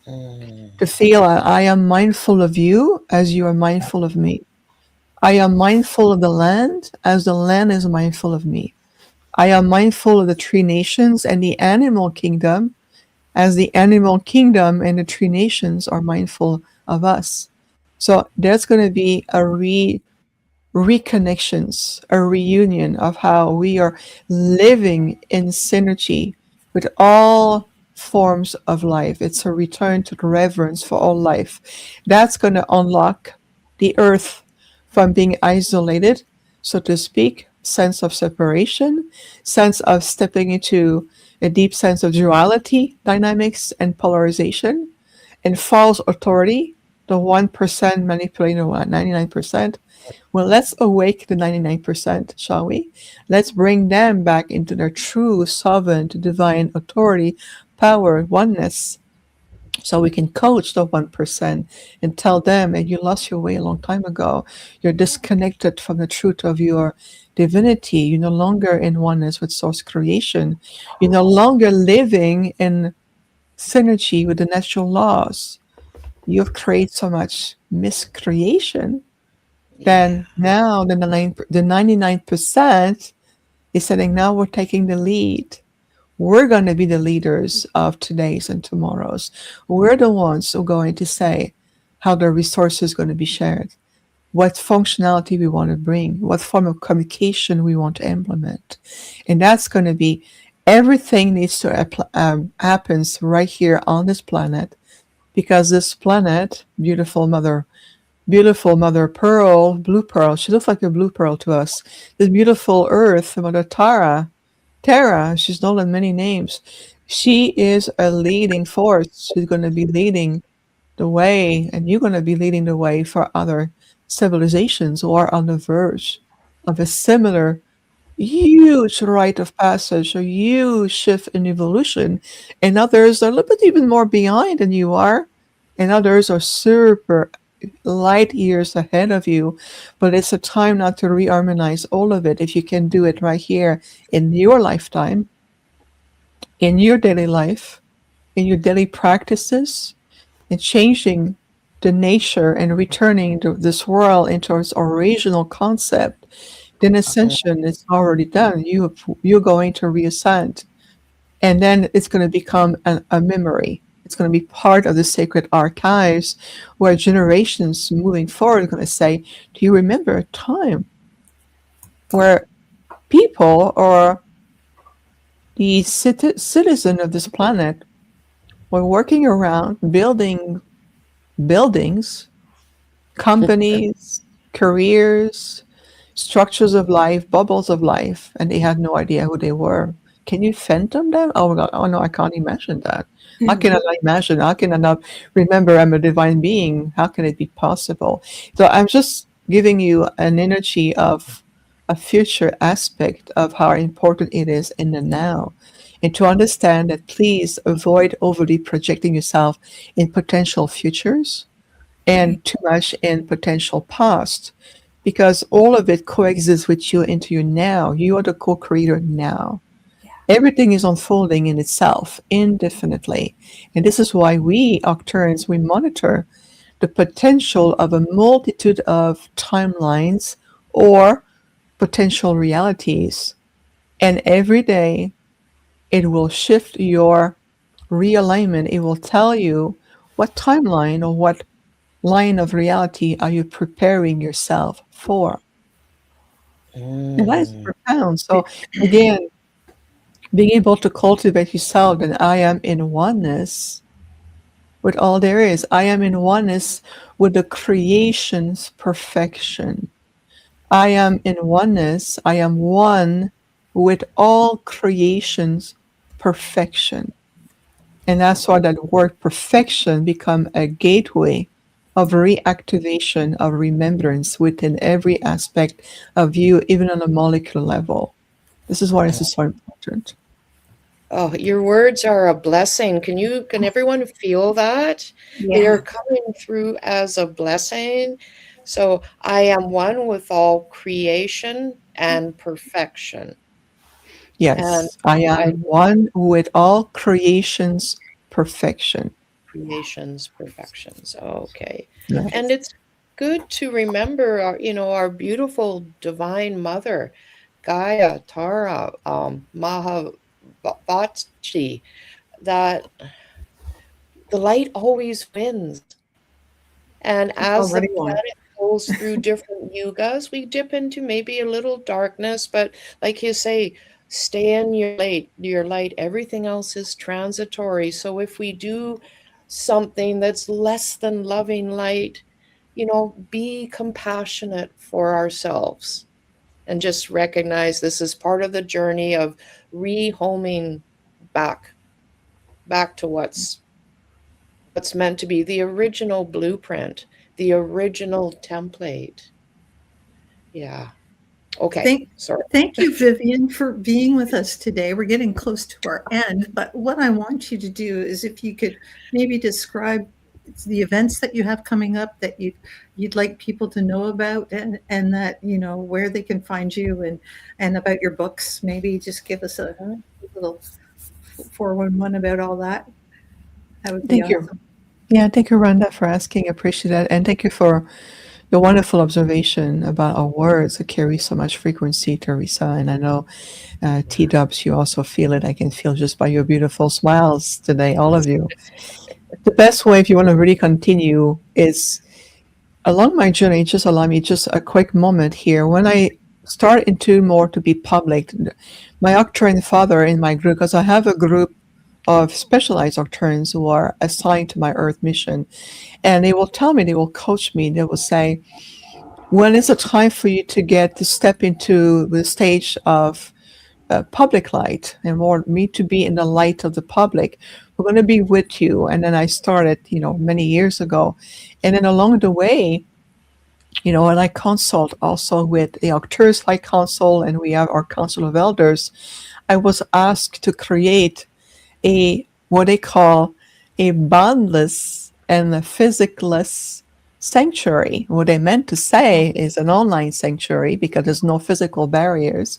[SPEAKER 3] To feel I am mindful of you as you are mindful of me. I am mindful of the land as the land is mindful of me. I am mindful of the three nations and the animal kingdom as the animal kingdom and the three nations are mindful of us. So there's going to be a reconnections, a reunion of how we are living in synergy with all forms of life. It's a return to the reverence for all life. That's going to unlock the earth from being isolated, so to speak, sense of separation, sense of stepping into a deep sense of duality, dynamics, and polarization, and false authority, the 1% manipulating the 99%. Well, let's awake the 99%, shall we? Let's bring them back into their true sovereign, divine authority, power, oneness, so we can coach the 1% and tell them, and you lost your way a long time ago. You're disconnected from the truth of your divinity. You're no longer in oneness with source creation. You're no longer living in synergy with the natural laws. You've created so much miscreation. Then now the 99% is saying, now we're taking the lead. We're going to be the leaders of today's and tomorrow's. We're the ones who are going to say how the resources are going to be shared, what functionality we want to bring, what form of communication we want to implement. And that's going to be everything needs to happens right here on this planet, because this planet, beautiful Mother beautiful mother pearl, blue pearl. She looks like a blue pearl to us. This beautiful earth, Mother Tara, she's known in many names. She is a leading force. She's going to be leading the way, and you're going to be leading the way for other civilizations who are on the verge of a similar huge rite of passage, a huge shift in evolution, and others are a little bit even more behind than you are, and others are super light years ahead of you. But it's a time not to reharmonize all of it. If you can do it right here in your lifetime, in your daily life, in your daily practices, and changing the nature and returning this world into its original concept, then ascension is already done. You're going to reascend, and then it's going to become a memory. It's going to be part of the sacred archives, where generations moving forward are going to say, "Do you remember a time where people or the citizen of this planet were working around building buildings, companies, careers, structures of life, bubbles of life, and they had no idea who they were"? Can you phantom that? Oh my God! Oh no, I can't imagine that. How can I not imagine? How can I not remember I'm a divine being? How can it be possible? So I'm just giving you an energy of a future aspect of how important it is in the now. And to understand that, please avoid overly projecting yourself in potential futures and too much in potential past, because all of it coexists with you into your now. You are the co-creator now. Everything is unfolding in itself indefinitely. And this is why we, Arcturians, we monitor the potential of a multitude of timelines or potential realities. And every day it will shift your realignment. It will tell you what timeline or what line of reality are you preparing yourself for. And that is profound. So again, being able to cultivate yourself, and I am in oneness with all there is. I am in oneness with the creation's perfection. I am in oneness. I am one with all creation's perfection. And that's why that word perfection become a gateway of reactivation of remembrance within every aspect of you, even on a molecular level. This is why this is so important.
[SPEAKER 4] Oh, your words are a blessing. Can everyone feel that? They are coming through as a blessing. So I am one with all creation and perfection.
[SPEAKER 3] Yes,
[SPEAKER 4] And
[SPEAKER 3] I am one with all creation's perfection.
[SPEAKER 4] Creation's perfections. Okay.
[SPEAKER 3] Yes.
[SPEAKER 4] And it's good to remember our beautiful divine mother, Gaia, Tara, Mahavati, that the light always wins. And as the planet goes through different yugas, we dip into maybe a little darkness, but like you say, stay in your light. Everything else is transitory. So if we do something that's less than loving light, be compassionate for ourselves and just recognize this is part of the journey of rehoming back to what's meant to be the original blueprint, the original template. Yeah. Okay. Sorry.
[SPEAKER 5] Thank you, Viviane, for being with us today. We're getting close to our end, but what I want you to do is if you could maybe describe the events that you have coming up that you'd like people to know about, and that where they can find you, and about your books. Maybe just give us a little 411 about all that. That would be awesome.
[SPEAKER 3] Yeah, thank you, Rhonda, for asking. I appreciate that. And thank you for your wonderful observation about our words that carry so much frequency, Teresa. And I know, T-Dubs, you also feel it. I can feel just by your beautiful smiles today, all of you. The best way, if you want to really continue, is along my journey. Just allow me just a quick moment here. When I start into more to be public, my Arcturian father in my group, because I have a group of specialized Arcturians who are assigned to my Earth mission. And they will tell me, they will coach me, they will say, when is the time for you to get to step into the stage of public light and more me to be in the light of the public? We're going to be with you. And then I started, many years ago. And then along the way, and I consult also with the Arcturus Light Council, and we have our Council of Elders. I was asked to create what they call a boundless and a physicless sanctuary. What they meant to say is an online sanctuary because there's no physical barriers.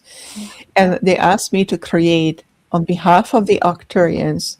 [SPEAKER 3] And they asked me to create, on behalf of the Arcturians,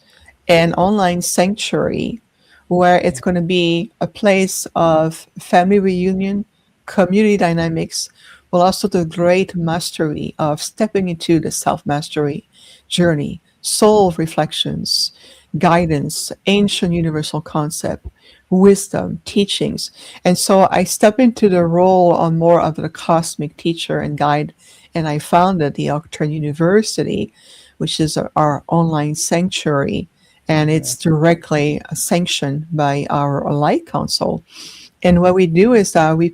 [SPEAKER 3] an online sanctuary where it's going to be a place of family reunion, community dynamics, but also the great mastery of stepping into the self-mastery journey, soul reflections, guidance, ancient universal concept, wisdom, teachings. And so I step into the role on more of the cosmic teacher and guide, and I founded the Arcturian University, which is our online sanctuary, and it's directly sanctioned by our Light Council. And what we do is that we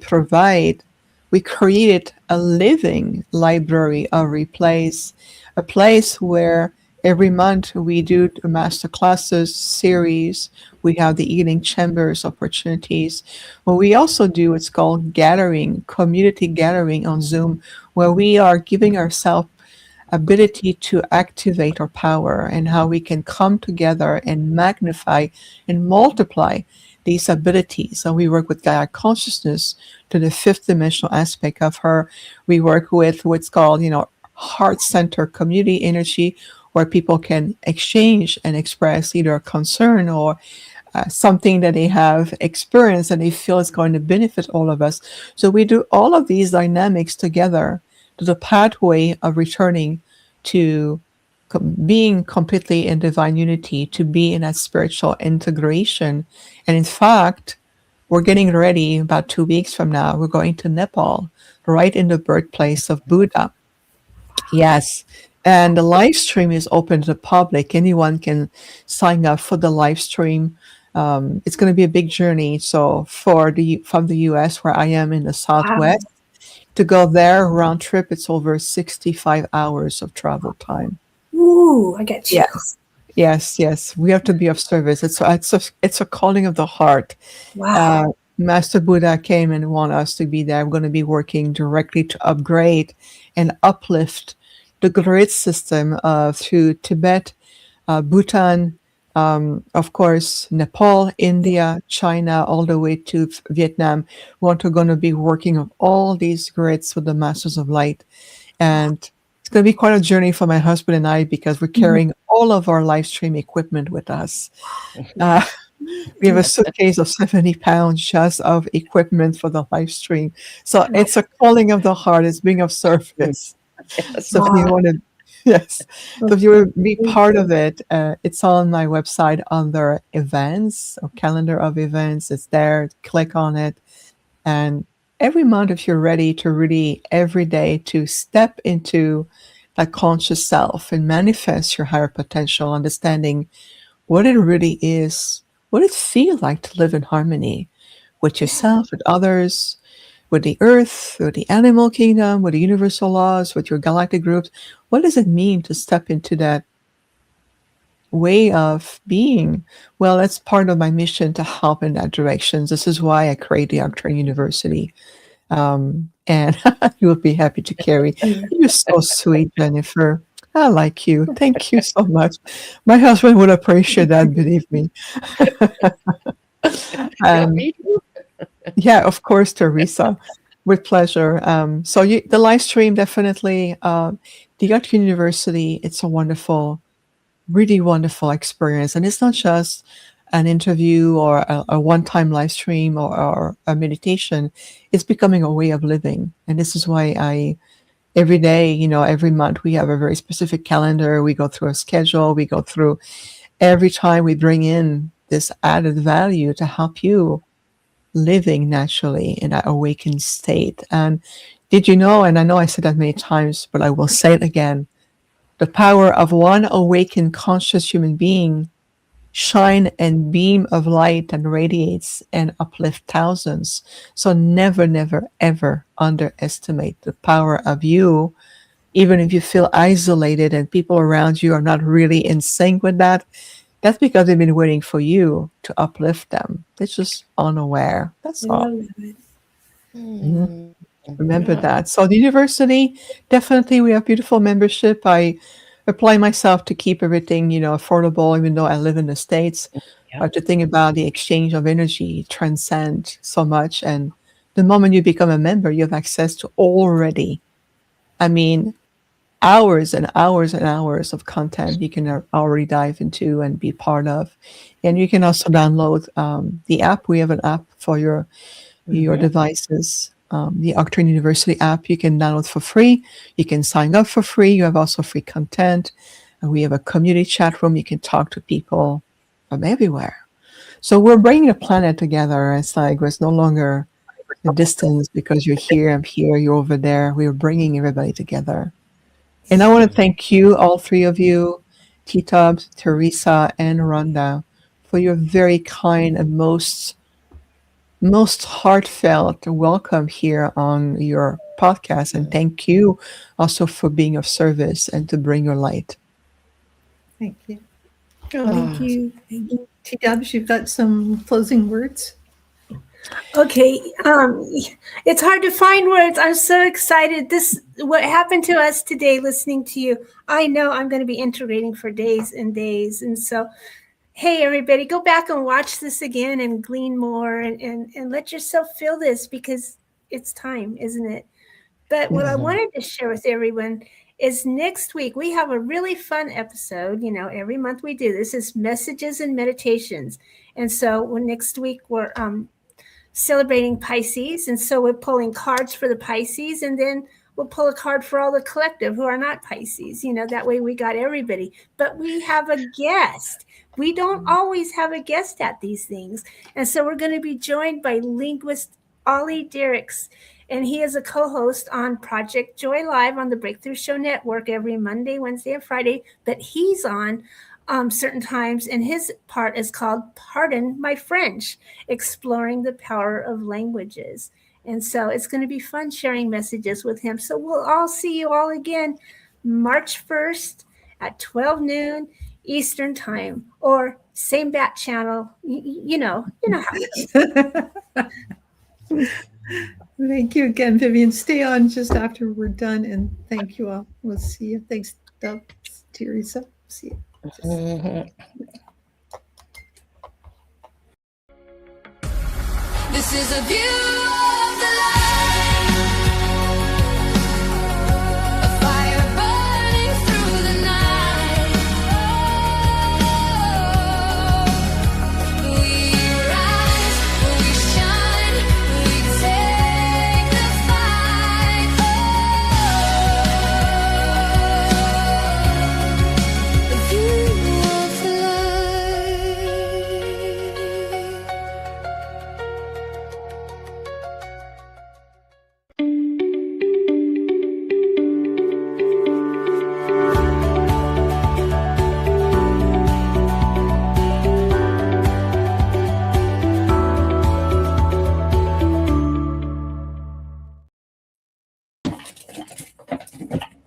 [SPEAKER 3] created a living library of replays, a place where every month we do the master classes series. We have the eating chambers opportunities. What we also do, it's called gathering, community gathering on Zoom, where we are giving ourselves ability to activate our power and how we can come together and magnify and multiply these abilities. So we work with Gaia consciousness to the fifth dimensional aspect of her. We work with what's called, heart center community energy, where people can exchange and express either a concern or something that they have experienced and they feel is going to benefit all of us. So we do all of these dynamics together to the pathway of returning to being completely in divine unity, to be in that spiritual integration. And in fact, we're getting ready about 2 weeks from now. We're going to Nepal, right in the birthplace of Buddha. Yes. And the live stream is open to the public. Anyone can sign up for the live stream. It's going to be a big journey. So from the US, where I am in the Southwest, to go there round trip, it's over 65 hours of travel time.
[SPEAKER 2] Ooh, I get you.
[SPEAKER 3] Yes. We have to be of service. It's a calling of the heart.
[SPEAKER 2] Wow.
[SPEAKER 3] Master Buddha came and want us to be there. We're going to be working directly to upgrade and uplift the grid system through Tibet, Bhutan, of course, Nepal, India, China, all the way to Vietnam. We're going to be working on all these grids with the Masters of Light. And it's going to be quite a journey for my husband and I because we're carrying all of our live stream equipment with us. We have a suitcase of 70 pounds just of equipment for the live stream. So it's a calling of the heart. It's being of service.
[SPEAKER 4] Yes.
[SPEAKER 3] So if you want to, yes. So if you want to be part of it, it's on my website under events or calendar of events. It's there. Click on it. And every month, if you're ready to really every day to step into that conscious self and manifest your higher potential, understanding what it really is, what it feels like to live in harmony with yourself, with others, with the earth, with the animal kingdom, with the universal laws, with your galactic groups. What does it mean to step into that way of being? Well, that's part of my mission to help in that direction. This is why I create the Arcturian University. And you'll be happy to carry. You're so sweet, Jennifer. I like you. Thank you so much. My husband would appreciate that, believe me.
[SPEAKER 4] Me too.
[SPEAKER 3] Yeah, of course, Teresa. With pleasure. So the live stream, definitely. The Arcturian University, it's a wonderful, really wonderful experience. And it's not just an interview or a one-time live stream or a meditation. It's becoming a way of living. And this is why every day, every month, we have a very specific calendar. We go through a schedule. We go through every time we bring in this added value to help you living naturally in that awakened state. And did you know, and I know I said that many times, but I will say it again, the power of one awakened conscious human being shine and beam of light and radiates and uplift thousands. So never, never, ever underestimate the power of you, even if you feel isolated and people around you are not really in sync with that. That's because they've been waiting for you to uplift them. They're just unaware. That's
[SPEAKER 2] I
[SPEAKER 3] all.
[SPEAKER 2] love that.
[SPEAKER 3] Mhm. Remember that. So the university, definitely we have beautiful membership. I apply myself to keep everything, affordable, even though I live in the States.
[SPEAKER 4] Yeah.
[SPEAKER 3] But to think about the exchange of energy transcend so much. And the moment you become a member, you have access to already, I mean, hours and hours and hours of content you can already dive into and be part of. And you can also download the app. We have an app for your devices. The Arcturian University app you can download for free. You can sign up for free. You have also free content. And we have a community chat room. You can talk to people from everywhere. So we're bringing the planet together. It's like there's no longer a distance because you're here, I'm here, you're over there. We're bringing everybody together. And I want to thank you, all three of you, T-Tubs, Teresa, and Rhonda, for your very kind and most heartfelt welcome here on your podcast. And thank you also for being of service and to bring your light.
[SPEAKER 5] Thank you.
[SPEAKER 2] Thank you. Thank you.
[SPEAKER 5] T-Dubs, you've got some closing words?
[SPEAKER 2] Okay, it's hard to find words. I'm so excited. What happened to us today, listening to you, I know I'm going to be integrating for days and days. And so, hey, everybody, go back and watch this again and glean more and let yourself feel this, because it's time, isn't it? But what I wanted to share with everyone is next week we have a really fun episode. Every month we do this. Is messages and meditations. And so next week we're celebrating Pisces. And so we're pulling cards for the Pisces, and then we'll pull a card for all the collective who are not Pisces. That way we got everybody. But we have a guest. We don't always have a guest at these things. And so we're going to be joined by linguist Ollie Derricks. And he is a co-host on Project Joy Live on the Breakthrough Show Network every Monday, Wednesday, and Friday. But he's on certain times, and his part is called Pardon My French, exploring the power of languages. And so it's going to be fun sharing messages with him. So we'll all see you all again March 1st at 12 noon Eastern time, or same bat channel. You know how it is.
[SPEAKER 5] Thank you again, Viviane. Stay on just after we're done, and thank you all. We'll see you. Thanks, Dub, Teresa. See you.
[SPEAKER 1] This is a view of the light.